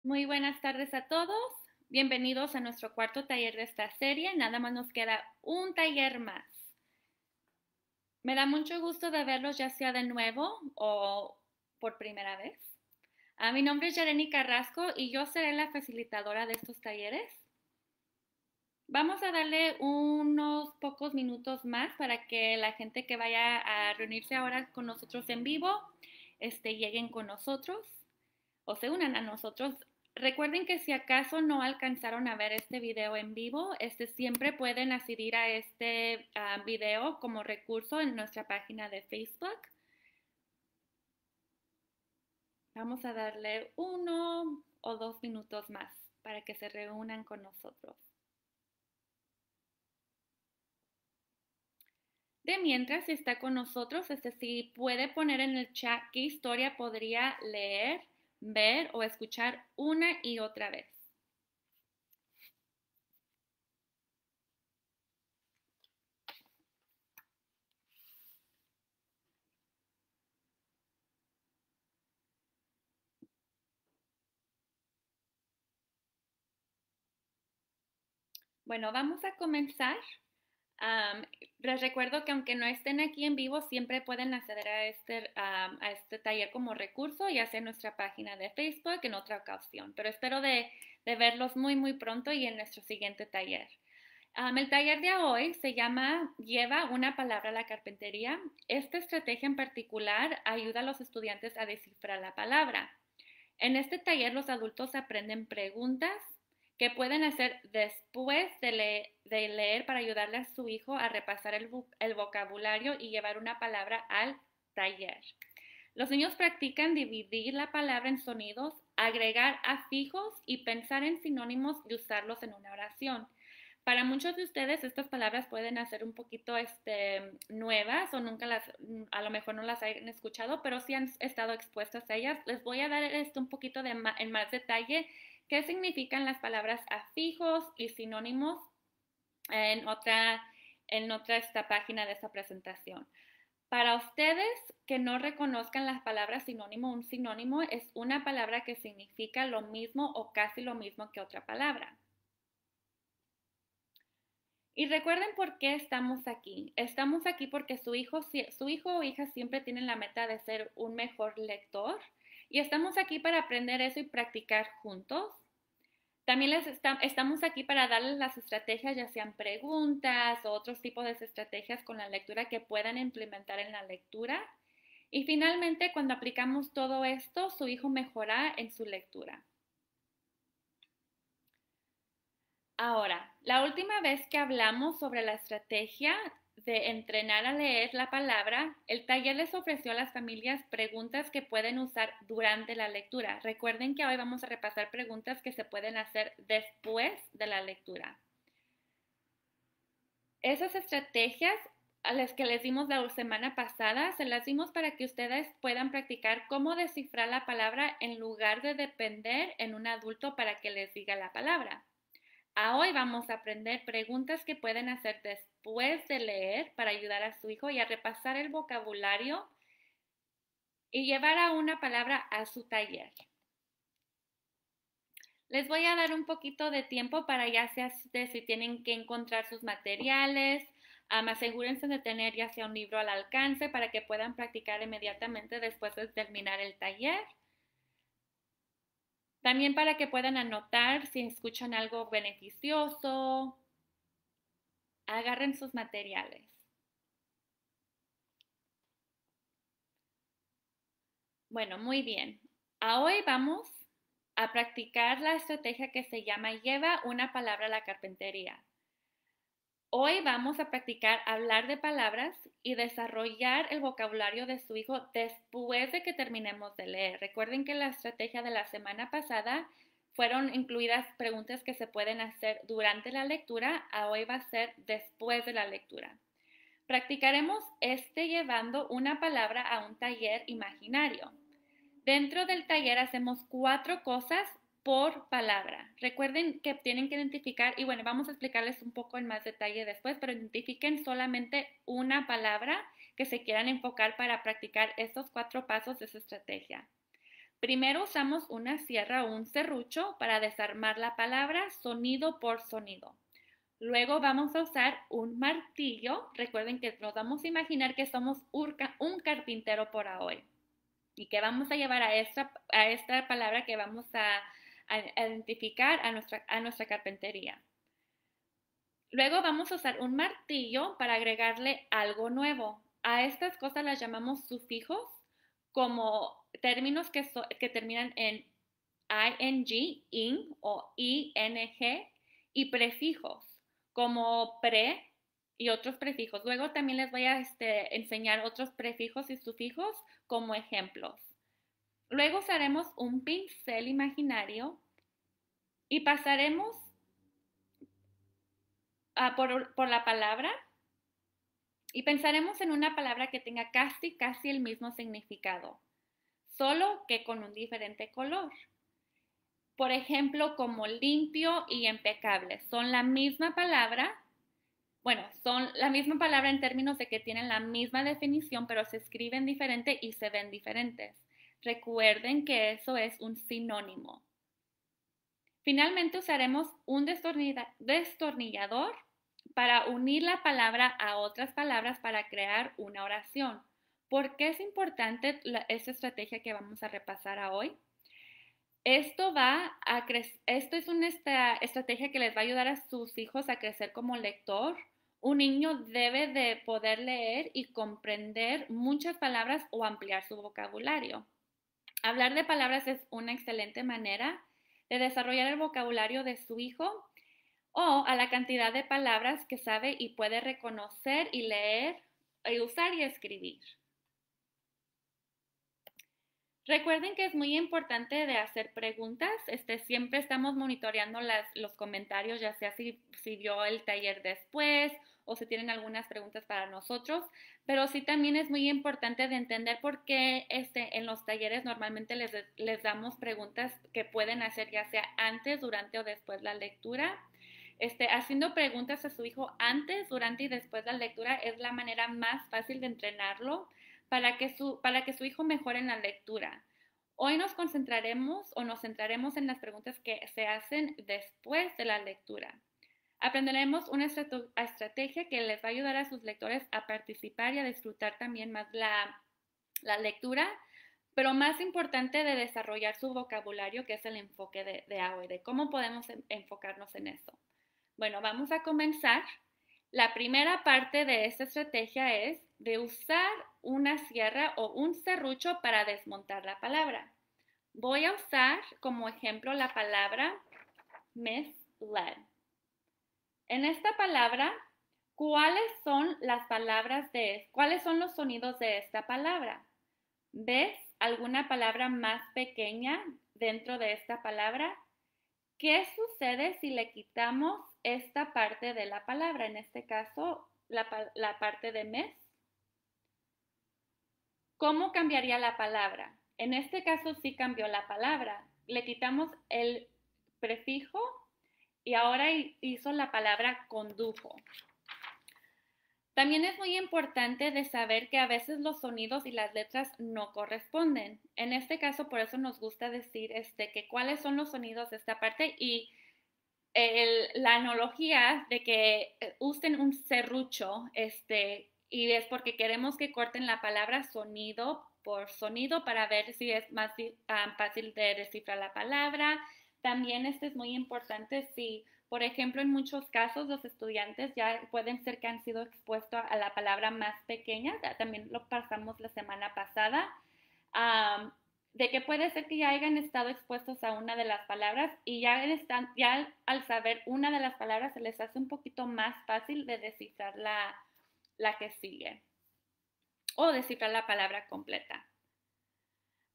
Muy buenas tardes a todos. Bienvenidos a nuestro cuarto taller de esta serie. Nada más nos queda un taller más. Me da mucho gusto de verlos ya sea de nuevo o por primera vez. Mi nombre es Yareni Carrasco y yo seré la facilitadora de estos talleres. Vamos a darle unos pocos minutos más para que la gente que vaya a reunirse ahora con nosotros en vivo, lleguen con nosotros o se unan a nosotros. Recuerden que si acaso no alcanzaron a ver este video en vivo, siempre pueden acceder a este video como recurso en nuestra página de Facebook. Vamos a darle 1 o 2 minutos más para que se reúnan con nosotros. De mientras, si está con nosotros, si puede poner en el chat qué historia podría leer, ver o escuchar una y otra vez. Bueno, vamos a comenzar. Um, Les recuerdo que aunque no estén aquí en vivo, siempre pueden acceder a este taller como recurso, ya sea en nuestra página de Facebook en otra ocasión. Pero espero de verlos muy pronto y en nuestro siguiente taller. El taller de hoy se llama Lleva una palabra a la carpintería. Esta estrategia en particular ayuda a los estudiantes a descifrar la palabra. En este taller los adultos aprenden preguntas que pueden hacer después de leer para ayudarle a su hijo a repasar el vocabulario y llevar una palabra al taller. Los niños practican dividir la palabra en sonidos, agregar afijos y pensar en sinónimos y usarlos en una oración. Para muchos de ustedes estas palabras pueden ser un poquito nuevas o a lo mejor no las hayan escuchado, pero sí han estado expuestas a ellas. Les voy a dar un poquito en más detalle qué significan las palabras afijos y sinónimos en otra esta página de esta presentación. Para ustedes que no reconozcan las palabras sinónimo, un sinónimo es una palabra que significa lo mismo o casi lo mismo que otra palabra. Y recuerden por qué estamos aquí. Estamos aquí porque su hijo o hija siempre tienen la meta de ser un mejor lector y estamos aquí para aprender eso y practicar juntos. También estamos aquí para darles las estrategias, ya sean preguntas o otros tipos de estrategias con la lectura que puedan implementar en la lectura. Y finalmente, cuando aplicamos todo esto, su hijo mejora en su lectura. Ahora, la última vez que hablamos sobre la estrategia de entrenar a leer la palabra, el taller les ofreció a las familias preguntas que pueden usar durante la lectura. Recuerden que hoy vamos a repasar preguntas que se pueden hacer después de la lectura. Esas estrategias a las que les dimos la semana pasada, se las dimos para que ustedes puedan practicar cómo descifrar la palabra en lugar de depender en un adulto para que les diga la palabra. Hoy vamos a aprender preguntas que pueden hacer después de leer para ayudar a su hijo y a repasar el vocabulario y llevar a una palabra a su taller. Les voy a dar un poquito de tiempo para ya sea si tienen que encontrar sus materiales, asegúrense de tener ya sea un libro al alcance para que puedan practicar inmediatamente después de terminar el taller. También para que puedan anotar si escuchan algo beneficioso. Agarren sus materiales. Bueno, muy bien. Hoy vamos a practicar la estrategia que se llama lleva una palabra a la carpintería. Hoy vamos a practicar hablar de palabras y desarrollar el vocabulario de su hijo después de que terminemos de leer. Recuerden que la estrategia de la semana pasada fueron incluidas preguntas que se pueden hacer durante la lectura. Hoy va a ser después de la lectura. Practicaremos llevando una palabra a un taller imaginario. Dentro del taller hacemos 4 cosas por palabra. Recuerden que tienen que identificar, y bueno, vamos a explicarles un poco en más detalle después, pero identifiquen solamente una palabra que se quieran enfocar para practicar estos 4 pasos de su estrategia. Primero usamos una sierra o un serrucho para desarmar la palabra sonido por sonido. Luego vamos a usar un martillo. Recuerden que nos vamos a imaginar que somos un carpintero por hoy y que vamos a llevar a esta palabra que vamos a identificar a nuestra carpintería. Luego vamos a usar un martillo para agregarle algo nuevo. A estas cosas las llamamos sufijos, como términos que terminan en ing o ing, y prefijos, como pre y otros prefijos. Luego también les voy a enseñar otros prefijos y sufijos como ejemplos. Luego usaremos un pincel imaginario y pasaremos por la palabra y pensaremos en una palabra que tenga casi el mismo significado, solo que con un diferente color. Por ejemplo, como limpio y impecable. Son la misma palabra. Bueno, son la misma palabra en términos de que tienen la misma definición, pero se escriben diferente y se ven diferentes. Recuerden que eso es un sinónimo. Finalmente usaremos un destornillador para unir la palabra a otras palabras para crear una oración. ¿Por qué es importante esta estrategia que vamos a repasar hoy? Esto es una estrategia que les va a ayudar a sus hijos a crecer como lector. Un niño debe de poder leer y comprender muchas palabras o ampliar su vocabulario. Hablar de palabras es una excelente manera de desarrollar el vocabulario de su hijo o a la cantidad de palabras que sabe y puede reconocer y leer, y usar y escribir. Recuerden que es muy importante de hacer preguntas. Siempre estamos monitoreando los comentarios, ya sea si vio el taller después o si tienen algunas preguntas para nosotros. Pero sí también es muy importante de entender por qué en los talleres normalmente les damos preguntas que pueden hacer ya sea antes, durante o después la lectura. Haciendo preguntas a su hijo antes, durante y después de la lectura es la manera más fácil de entrenarlo para que su hijo mejore en la lectura. Hoy nos centraremos en las preguntas que se hacen después de la lectura. Aprenderemos una estrategia que les va a ayudar a sus lectores a participar y a disfrutar también más la lectura, pero más importante de desarrollar su vocabulario, que es el enfoque de AOE, de cómo podemos enfocarnos en eso. Bueno, vamos a comenzar. La primera parte de esta estrategia es de usar una sierra o un serrucho para desmontar la palabra. Voy a usar como ejemplo la palabra misled. En esta palabra, ¿cuáles son los sonidos de esta palabra? ¿Ves alguna palabra más pequeña dentro de esta palabra? ¿Qué sucede si le quitamos esta parte de la palabra? En este caso, la parte de mes. ¿Cómo cambiaría la palabra? En este caso sí cambió la palabra. Le quitamos el prefijo y ahora hizo la palabra condujo. También es muy importante de saber que a veces los sonidos y las letras no corresponden. En este caso, por eso nos gusta decir que cuáles son los sonidos de esta parte y la analogía de que usen un serrucho, y es porque queremos que corten la palabra sonido por sonido para ver si es más fácil de descifrar la palabra. También es muy importante si, por ejemplo, en muchos casos los estudiantes ya pueden ser que han sido expuestos a la palabra más pequeña, también lo pasamos la semana pasada, de que puede ser que ya hayan estado expuestos a una de las palabras y ya al saber una de las palabras se les hace un poquito más fácil de descifrar la que sigue o descifrar la palabra completa.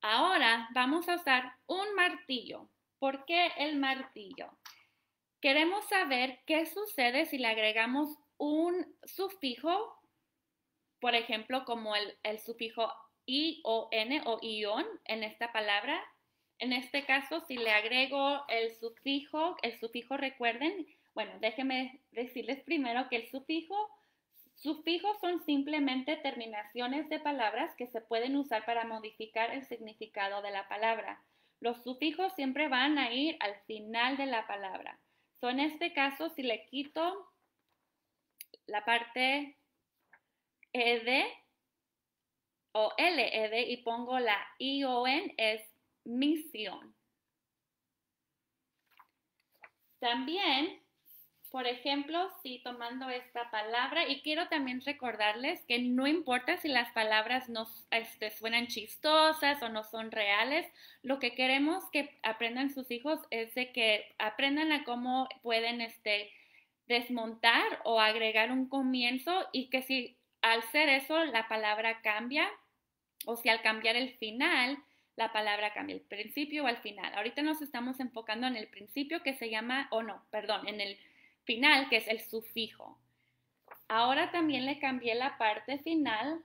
Ahora vamos a usar un martillo. ¿Por qué el martillo? Queremos saber qué sucede si le agregamos un sufijo, por ejemplo, como el sufijo ion o ion en esta palabra. En este caso, si le agrego el sufijo recuerden, bueno, déjenme decirles primero que el sufijo Sufijos son simplemente terminaciones de palabras que se pueden usar para modificar el significado de la palabra. Los sufijos siempre van a ir al final de la palabra. En este caso, si le quito la parte ed o led y pongo la ion, es misión. También, por ejemplo, si tomando esta palabra, y quiero también recordarles que no importa si las palabras no suenan chistosas o no son reales, lo que queremos que aprendan sus hijos es de que aprendan a cómo pueden desmontar o agregar un comienzo, y que si al hacer eso la palabra cambia, o si al cambiar el final la palabra cambia, el principio o al final. Ahorita nos estamos enfocando en el principio, que se llama, en el final, que es el sufijo. Ahora también le cambié la parte final,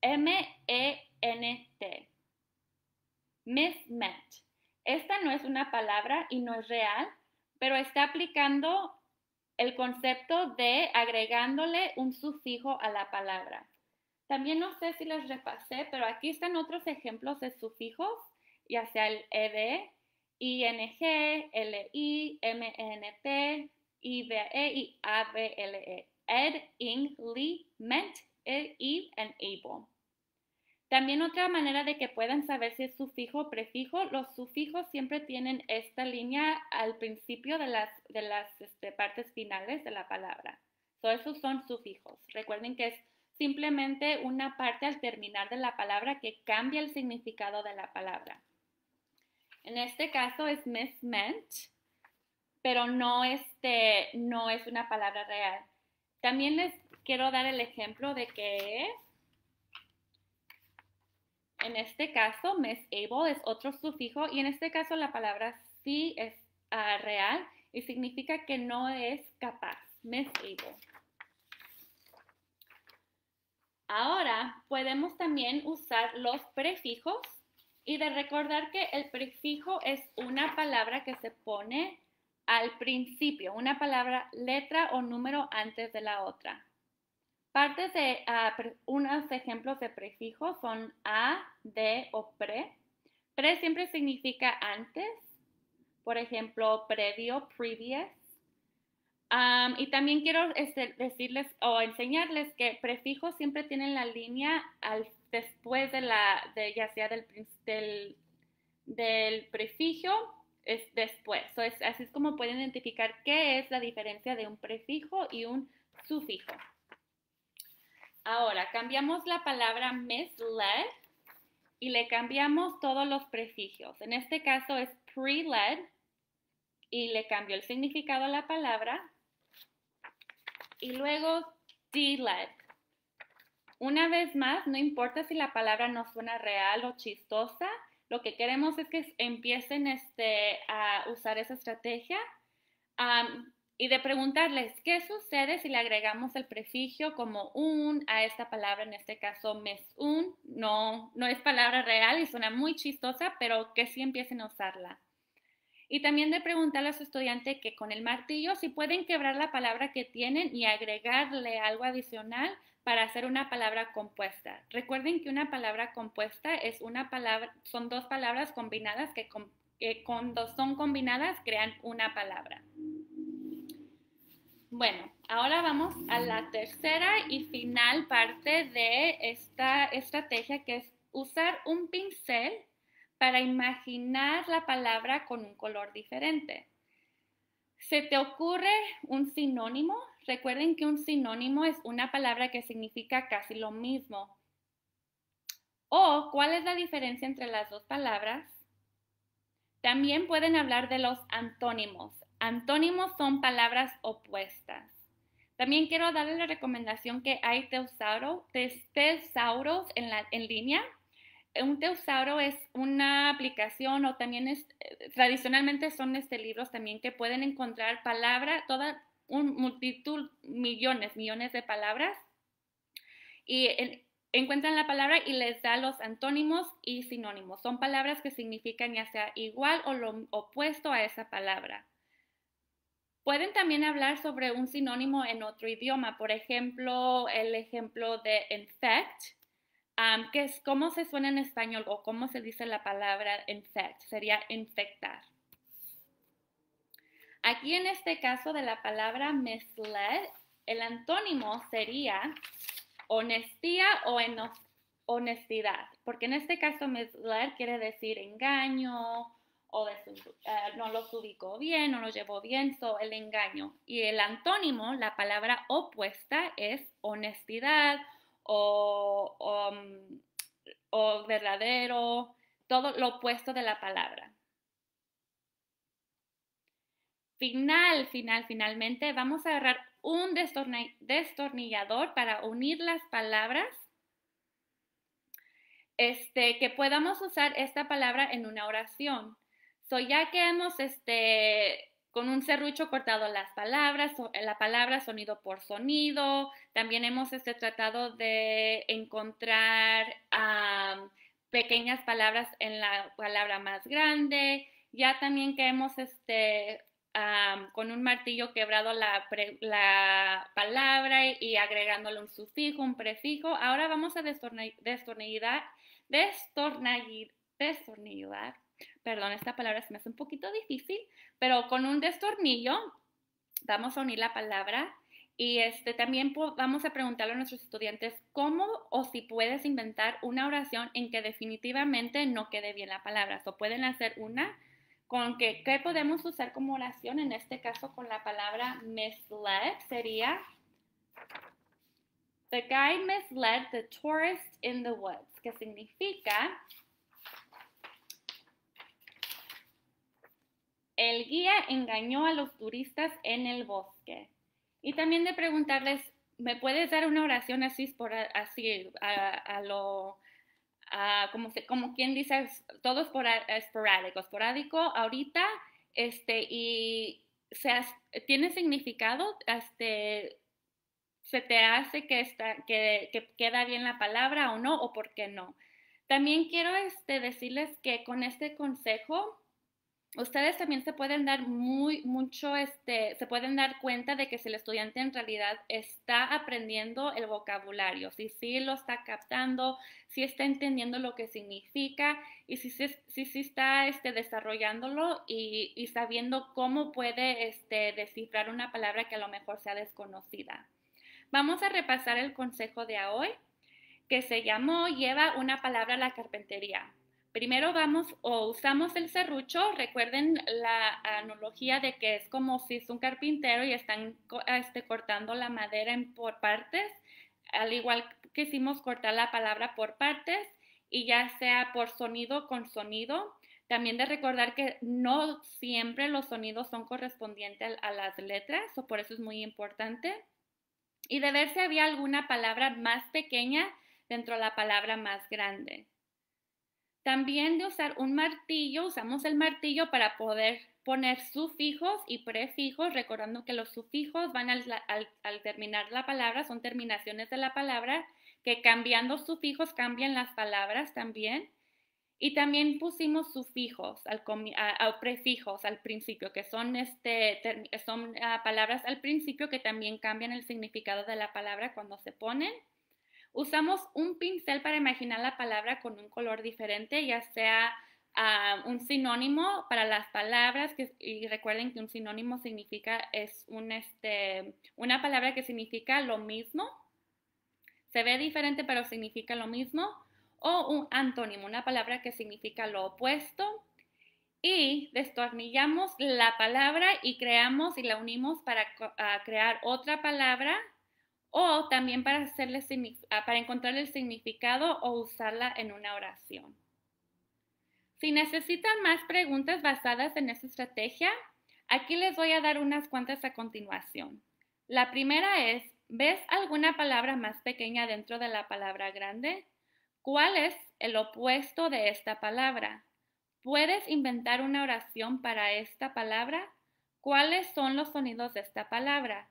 M-E-N-T, mismet. Esta no es una palabra y no es real, pero está aplicando el concepto de agregándole un sufijo a la palabra. También no sé si les repasé, pero aquí están otros ejemplos de sufijos, ya sea el ed, ing, li, ment, ive y able. Ed, ing, li, ment, eve, and able. También otra manera de que puedan saber si es sufijo o prefijo, los sufijos siempre tienen esta línea al principio de las partes finales de la palabra. Esos son sufijos. Recuerden que es simplemente una parte al terminar de la palabra que cambia el significado de la palabra. En este caso es mismeant, pero no es una palabra real. También les quiero dar el ejemplo de que en este caso, misable es otro sufijo, y en este caso la palabra sí es real y significa que no es capaz. Misable. Ahora podemos también usar los prefijos, y de recordar que el prefijo es una palabra que se pone al principio, una palabra, letra o número antes de la otra. Partes de unos ejemplos de prefijos son a, de o pre. Pre siempre significa antes, por ejemplo, previo, previous. Y también quiero decirles o enseñarles que prefijos siempre tienen la línea después ya sea del prefijo, es después. Así es como pueden identificar qué es la diferencia de un prefijo y un sufijo. Ahora, cambiamos la palabra misled y le cambiamos todos los prefijos. En este caso es pre-led y le cambio el significado a la palabra. Y luego de-led. Una vez más, no importa si la palabra no suena real o chistosa, lo que queremos es que empiecen a usar esa estrategia. Y de preguntarles, ¿qué sucede si le agregamos el prefijo como un a esta palabra, en este caso mes-un? No es palabra real y suena muy chistosa, pero que sí empiecen a usarla. Y también de preguntarle a su estudiante que con el martillo si pueden quebrar la palabra que tienen y agregarle algo adicional para hacer una palabra compuesta. Recuerden que una palabra compuesta es son dos palabras combinadas que cuando son combinadas crean una palabra. Bueno, ahora vamos a la tercera y final parte de esta estrategia, que es usar un pincel para imaginar la palabra con un color diferente. ¿Se te ocurre un sinónimo? Recuerden que un sinónimo es una palabra que significa casi lo mismo. ¿O cuál es la diferencia entre las dos palabras? También pueden hablar de los antónimos. Antónimos son palabras opuestas. También quiero darles la recomendación que hay tesauros en línea. Un tesauro es una aplicación, o también tradicionalmente son libros también que pueden encontrar palabras, toda una multitud, millones de palabras, y encuentran la palabra y les da los antónimos y sinónimos. Son palabras que significan ya sea igual o lo opuesto a esa palabra. Pueden también hablar sobre un sinónimo en otro idioma. Por ejemplo, el ejemplo de infect, que es cómo se suena en español o cómo se dice la palabra infect. Sería infectar. Aquí en este caso de la palabra misled, el antónimo sería honestía o honestidad, porque en este caso misled quiere decir engaño o no los ubicó bien, no los llevó bien, el engaño. Y el antónimo, la palabra opuesta es honestidad o verdadero, todo lo opuesto de la palabra. Finalmente, vamos a agarrar un destornillador para unir las palabras, que podamos usar esta palabra en una oración. Ya que hemos, con un serrucho cortado las palabras, la palabra sonido por sonido, también hemos, tratado de encontrar pequeñas palabras en la palabra más grande, ya también que hemos, con un martillo quebrado la palabra y agregándole un sufijo, un prefijo. Ahora vamos a destornillar. Perdón, esta palabra se me hace un poquito difícil, pero con un destornillo vamos a unir la palabra y también vamos a preguntarle a nuestros estudiantes cómo o si puedes inventar una oración en que definitivamente no quede bien la palabra. O pueden hacer una con ¿qué podemos usar como oración? En este caso con la palabra misled sería The guy misled the tourist in the woods, que significa el guía engañó a los turistas en el bosque. Y también de preguntarles, ¿me puedes dar una oración así, como quien dice, todo esporádico, ahorita, y tiene significado, se te hace que queda bien la palabra o no, o por qué no. También quiero decirles que con este consejo, ustedes también se pueden dar se pueden dar cuenta de que si el estudiante en realidad está aprendiendo el vocabulario, si sí lo está captando, si está entendiendo lo que significa y si está desarrollándolo y sabiendo cómo puede descifrar una palabra que a lo mejor sea desconocida. Vamos a repasar el consejo de hoy, que se llamó Lleva una palabra a la carpintería. Primero usamos el serrucho. Recuerden la analogía de que es como si es un carpintero y están cortando la madera por partes, al igual que hicimos cortar la palabra por partes y ya sea por sonido con sonido. También de recordar que no siempre los sonidos son correspondientes a las letras, o por eso es muy importante. Y de ver si había alguna palabra más pequeña dentro de la palabra más grande. También de usar un martillo, usamos el martillo para poder poner sufijos y prefijos, recordando que los sufijos van al terminar la palabra, son terminaciones de la palabra, que cambiando sufijos cambian las palabras también. Y también pusimos sufijos, prefijos al principio, que son, palabras al principio que también cambian el significado de la palabra cuando se ponen. Usamos un pincel para imaginar la palabra con un color diferente, ya sea un sinónimo para las palabras, y recuerden que un sinónimo es una palabra que significa lo mismo, se ve diferente pero significa lo mismo, o un antónimo, una palabra que significa lo opuesto, y destornillamos la palabra y creamos y la unimos para crear otra palabra, o también para encontrar el significado o usarla en una oración. Si necesitan más preguntas basadas en esta estrategia, aquí les voy a dar unas cuantas a continuación. La primera es, ¿ves alguna palabra más pequeña dentro de la palabra grande? ¿Cuál es el opuesto de esta palabra? ¿Puedes inventar una oración para esta palabra? ¿Cuáles son los sonidos de esta palabra?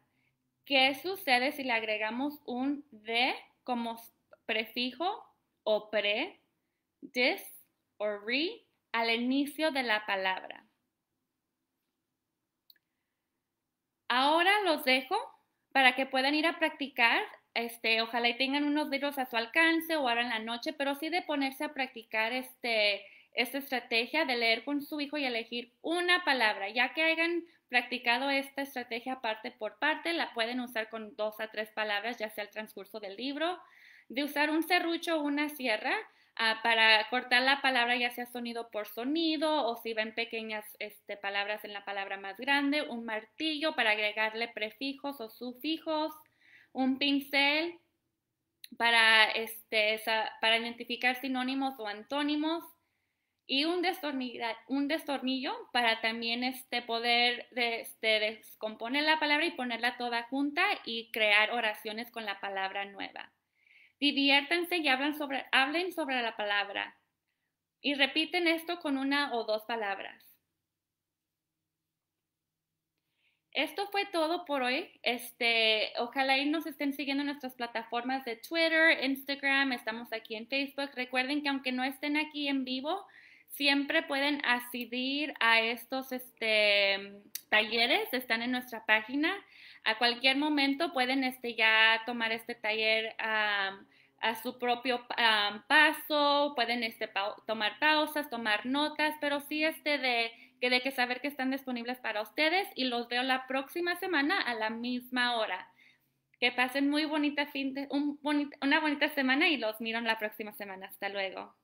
¿Qué sucede si le agregamos un de como prefijo o pre, dis o re al inicio de la palabra? los dejo para que puedan ir a practicar. Ojalá y tengan unos libros a su alcance o ahora en la noche, pero sí de ponerse a practicar esta estrategia de leer con su hijo y elegir una palabra. Ya que hayan practicado esta estrategia parte por parte, la pueden usar con 2 a 3 palabras, ya sea el transcurso del libro, de usar un serrucho o una sierra para cortar la palabra, ya sea sonido por sonido o si ven pequeñas palabras en la palabra más grande, un martillo para agregarle prefijos o sufijos, un pincel para identificar sinónimos o antónimos y un destornillo para también poder descomponer la palabra y ponerla toda junta y crear oraciones con la palabra nueva. Diviértanse y hablen sobre la palabra y repiten esto con 1 o 2 palabras. Esto fue todo por hoy. Ojalá y nos estén siguiendo en nuestras plataformas de Twitter, Instagram, estamos aquí en Facebook. Recuerden que aunque no estén aquí en vivo, siempre pueden acceder a estos talleres, están en nuestra página. A cualquier momento pueden ya tomar este taller a su propio paso, pueden tomar pausas, tomar notas, pero sí de que saber que están disponibles para ustedes y los veo la próxima semana a la misma hora. Que pasen muy bonita una bonita semana y los miro la próxima semana. Hasta luego.